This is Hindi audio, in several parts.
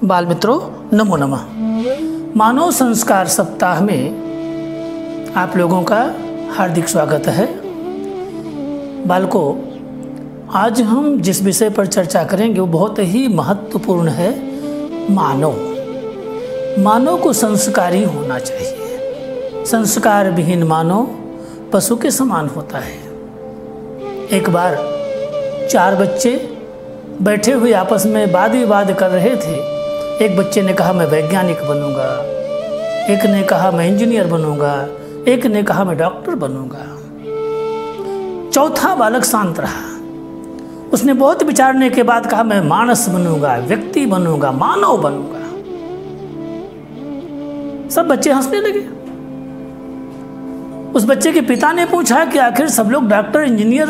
बाल मित्रों, नमो नमः। मानव संस्कार सप्ताह में आप लोगों का हार्दिक स्वागत है। बालकों, आज हम जिस विषय पर चर्चा करेंगे वो बहुत ही महत्वपूर्ण है। मानव को संस्कारी होना चाहिए। संस्कार विहीन मानव पशु के समान होता है। एक बार 4 बच्चे बैठे हुए आपस में वाद विवाद कर रहे थे। एक बच्चे ने कहा मैं वैज्ञानिक बनूंगा, एक ने कहा मैं इंजीनियर बनूंगा, एक ने कहा मैं डॉक्टर बनूंगा। चौथा बालक शांत रहा। उसने बहुत विचारने के बाद कहा मैं मानस बनूंगा, व्यक्ति बनूंगा, मानव बनूंगा। सब बच्चे हंसने लगे। उस बच्चे के पिता ने पूछा कि आखिर सब लोग डॉक्टर, इंजीनियर,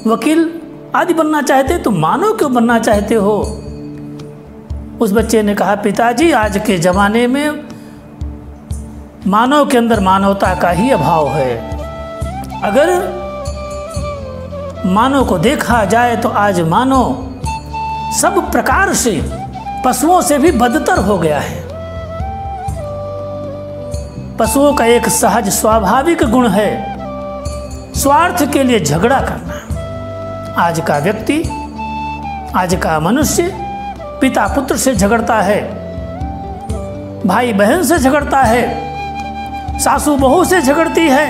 वकील आदि बनना चाहते, तो मानव क्यों बनना चाहते हो? उस बच्चे ने कहा पिताजी, आज के ज़माने में मानव के अंदर मानवता का ही अभाव है। अगर मानव को देखा जाए तो आज मानव सब प्रकार से पशुओं से भी बदतर हो गया है। पशुओं का एक सहज स्वाभाविक गुण है स्वार्थ के लिए झगड़ा करना। आज का व्यक्ति, आज का मनुष्य पिता पुत्र से झगड़ता है, भाई बहन से झगड़ता है, सासू बहू से झगड़ती है।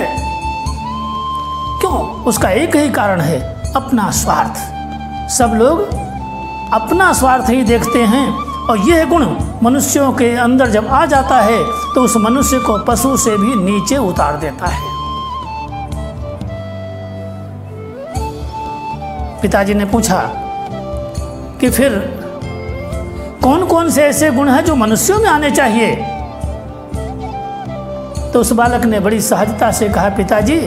क्यों? उसका एक ही कारण है, अपना स्वार्थ। सब लोग अपना स्वार्थ ही देखते हैं और यह गुण मनुष्यों के अंदर जब आ जाता है तो उस मनुष्य को पशु से भी नीचे उतार देता है। पिताजी ने पूछा कि फिर कौन कौन से ऐसे गुण हैं जो मनुष्यों में आने चाहिए? तो उस बालक ने बड़ी सहजता से कहा पिताजी,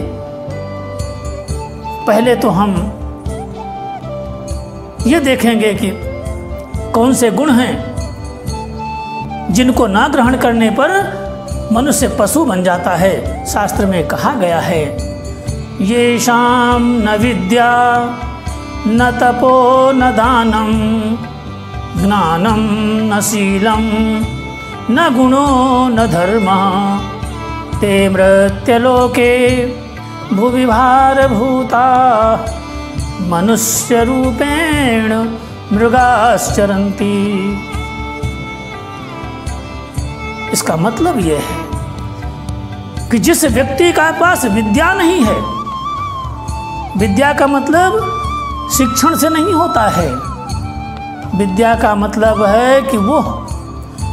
पहले तो हम ये देखेंगे कि कौन से गुण हैं जिनको ना ग्रहण करने पर मनुष्य पशु बन जाता है। शास्त्र में कहा गया है येषां न विद्या न तपो न दानम ज्ञानम न शीलम न गुणो न धर्मः ते मृत्यलोके भुवि भारभूता मनुष्य रूपेण मृगाश्चरन्ति। इसका मतलब यह है कि जिस व्यक्ति का पास विद्या नहीं है, विद्या का मतलब शिक्षण से नहीं होता है। विद्या का मतलब है कि वो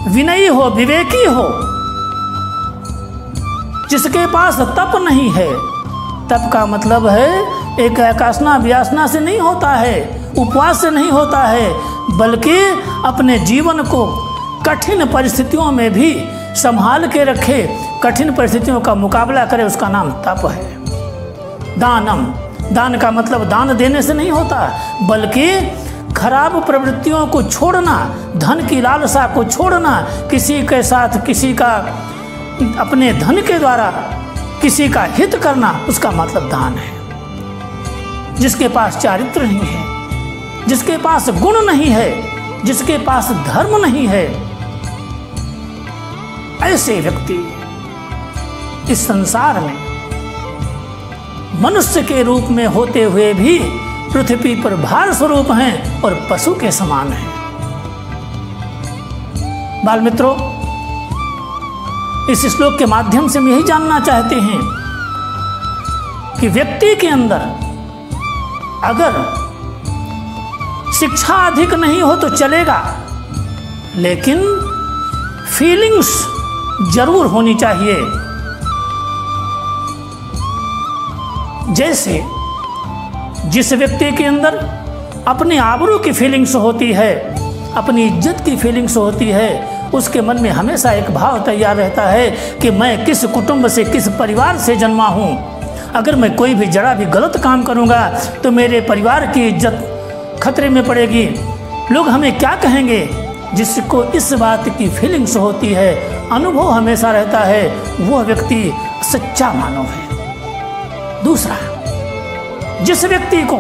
विनयी हो, विवेकी हो। जिसके पास तप नहीं है, तप का मतलब है एक एकासना व्यासना से नहीं होता है, उपवास से नहीं होता है, बल्कि अपने जीवन को कठिन परिस्थितियों में भी संभाल के रखे, कठिन परिस्थितियों का मुकाबला करे, उसका नाम तप है। दानम, दान का मतलब दान देने से नहीं होता, बल्कि खराब प्रवृत्तियों को छोड़ना, धन की लालसा को छोड़ना, किसी के साथ किसी का अपने धन के द्वारा किसी का हित करना, उसका मतलब दान है। जिसके पास चारित्र नहीं है, जिसके पास गुण नहीं है, जिसके पास धर्म नहीं है, ऐसे व्यक्ति इस संसार में मनुष्य के रूप में होते हुए भी पृथ्वी पर भार स्वरूप हैं और पशु के समान हैं। बाल मित्रों, इस श्लोक के माध्यम से हम यही जानना चाहते हैं कि व्यक्ति के अंदर अगर शिक्षा अधिक नहीं हो तो चलेगा, लेकिन फीलिंग्स जरूर होनी चाहिए। जैसे जिस व्यक्ति के अंदर अपने आबरू की फीलिंग्स होती है, अपनी इज्जत की फीलिंग्स होती है, उसके मन में हमेशा एक भाव तैयार रहता है कि मैं किस कुटुंब से, किस परिवार से जन्मा हूँ। अगर मैं कोई भी जरा भी गलत काम करूँगा तो मेरे परिवार की इज्जत खतरे में पड़ेगी, लोग हमें क्या कहेंगे। जिसको इस बात की फीलिंग्स होती है, अनुभव हमेशा रहता है, वह व्यक्ति सच्चा मानव है। दूसरा, जिस व्यक्ति को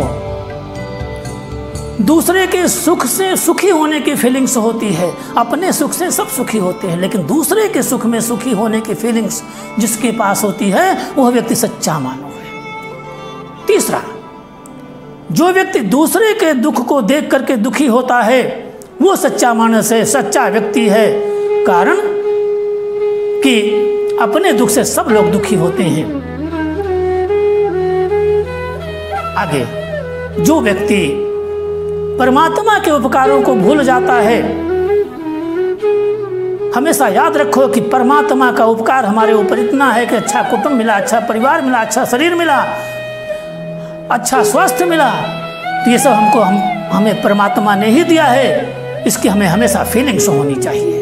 दूसरे के सुख से सुखी होने की फीलिंग्स होती है। अपने सुख से सब सुखी होते हैं, लेकिन दूसरे के सुख में सुखी होने की फीलिंग्स जिसके पास होती है वह व्यक्ति सच्चा मानव है। तीसरा, जो व्यक्ति दूसरे के दुख को देख करके दुखी होता है वो सच्चा मानस है, सच्चा व्यक्ति है। कारण कि अपने दुख से सब लोग दुखी होते हैं। आगे, जो व्यक्ति परमात्मा के उपकारों को भूल जाता है, हमेशा याद रखो कि परमात्मा का उपकार हमारे ऊपर इतना है कि अच्छा कुटुंब मिला, अच्छा परिवार मिला, अच्छा शरीर मिला, अच्छा स्वास्थ्य मिला, तो ये सब हमें परमात्मा ने ही दिया है। इसकी हमें हमेशा फीलिंग्स होनी चाहिए।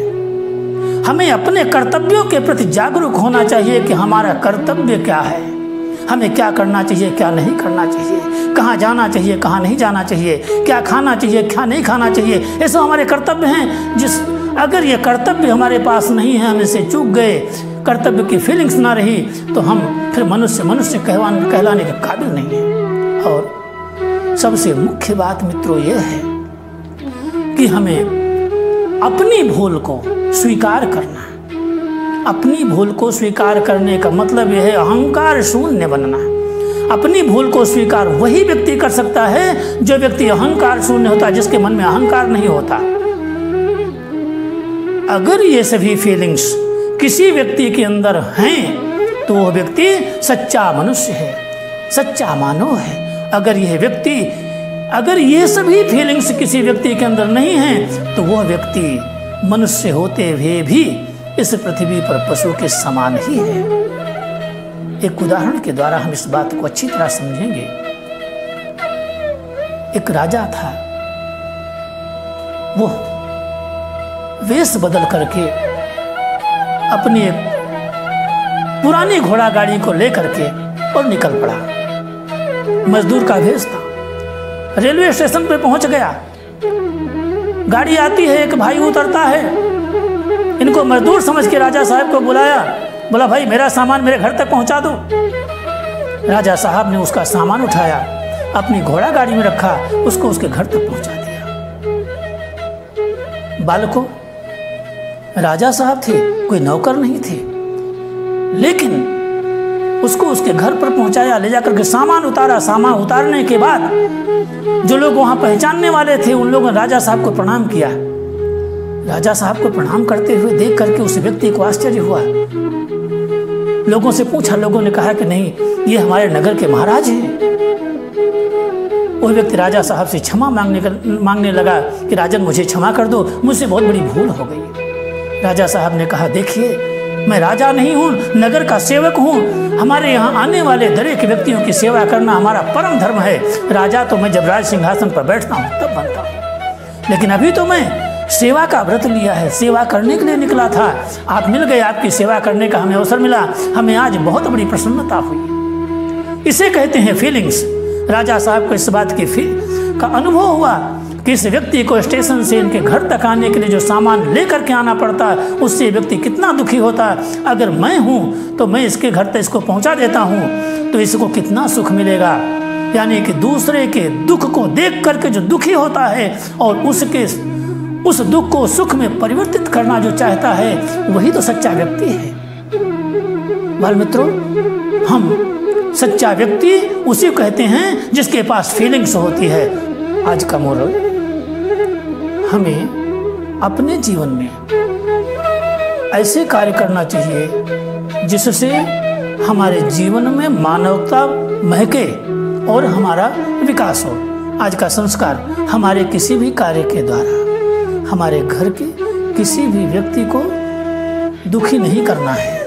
हमें अपने कर्तव्यों के प्रति जागरूक होना चाहिए कि हमारा कर्तव्य क्या है, हमें क्या करना चाहिए, क्या नहीं करना चाहिए, कहाँ जाना चाहिए, कहाँ नहीं जाना चाहिए, क्या खाना चाहिए, क्या नहीं खाना चाहिए। ये सब हमारे कर्तव्य हैं। अगर ये कर्तव्य हमारे पास नहीं है, हम इसे चूक गए, कर्तव्य की फीलिंग्स ना रही, तो हम फिर मनुष्य कहलाने के काबिल नहीं है। और सबसे मुख्य बात मित्रों ये है कि हमें अपनी भूल को स्वीकार करना। अपनी भूल को स्वीकार करने का मतलब यह है अहंकार शून्य बनना। अपनी भूल को स्वीकार वही व्यक्ति कर सकता है जो व्यक्ति अहंकार शून्य होता है, जिसके मन में अहंकार नहीं होता। अगर ये सभी फीलिंग्स किसी व्यक्ति के अंदर हैं तो वह व्यक्ति सच्चा मनुष्य है, सच्चा मानव है। अगर ये सभी फीलिंग्स किसी व्यक्ति के अंदर नहीं हैं तो वह व्यक्ति मनुष्य होते हुए भी इस पृथ्वी पर पशु के समान ही है। एक उदाहरण के द्वारा हम इस बात को अच्छी तरह समझेंगे। एक राजा था, वो वेश बदल करके अपनी एक पुरानी घोड़ा गाड़ी को लेकर के और निकल पड़ा। मजदूर का वेश था। रेलवे स्टेशन पे पहुंच गया। गाड़ी आती है, एक भाई उतरता है। इनको मजदूर समझ के राजा साहब को बुलाया, बोला भाई मेरा सामान मेरे घर तक पहुंचा दो। राजा साहब ने उसका सामान उठाया, अपनी घोड़ा गाड़ी में रखा, उसको उसके घर तक पहुंचा दिया। बालकों, राजा साहब थे, कोई नौकर नहीं थे, लेकिन उसको उसके घर पर पहुंचाया, ले जाकर के सामान उतारा। सामान उतारने के बाद जो लोग वहां पहचानने वाले थे उन लोगों ने राजा साहब को प्रणाम किया। राजा साहब को प्रणाम करते हुए देख करके उस व्यक्ति को आश्चर्य हुआ। लोगों से पूछा, लोगों ने कहा कि नहीं, ये हमारे नगर के महाराज हैं। वो व्यक्ति राजा साहब से क्षमा मांगने लगा कि राजन मुझे क्षमा कर दो, मुझसे बहुत बड़ी भूल हो गई। राजा साहब ने कहा, देखिए मैं राजा नहीं हूँ, नगर का सेवक हूँ। हमारे यहाँ आने वाले दरेक व्यक्तियों की सेवा करना हमारा परम धर्म है। राजा तो मैं जब राज सिंहासन पर बैठता हूँ तब बनता हूँ, लेकिन अभी तो मैं सेवा का व्रत लिया है, सेवा करने के लिए निकला था। आप मिल गए, आपकी सेवा करने का हमें अवसर मिला, हमें आज बहुत बड़ी प्रसन्नता हुई। इसे कहते हैं फीलिंग्स। राजा साहब को इस बात का अनुभव हुआ कि इस व्यक्ति को स्टेशन से इनके घर तक आने के लिए जो सामान लेकर के आना पड़ता है, उससे व्यक्ति कितना दुखी होता है। अगर मैं हूँ तो मैं इसके घर तक इसको पहुँचा देता हूँ तो इसको कितना सुख मिलेगा। यानी कि दूसरे के दुख को देख करके जो दुखी होता है और उस दुख को सुख में परिवर्तित करना जो चाहता है, वही तो सच्चा व्यक्ति है। बाल मित्रों, हम सच्चा व्यक्ति उसी को कहते हैं जिसके पास फीलिंग्स होती है। आज का मोरल, हमें अपने जीवन में ऐसे कार्य करना चाहिए जिससे हमारे जीवन में मानवता महके और हमारा विकास हो। आज का संस्कार हमारे किसी भी कार्य के द्वारा हमारे घर के किसी भी व्यक्ति को दुखी नहीं करना है।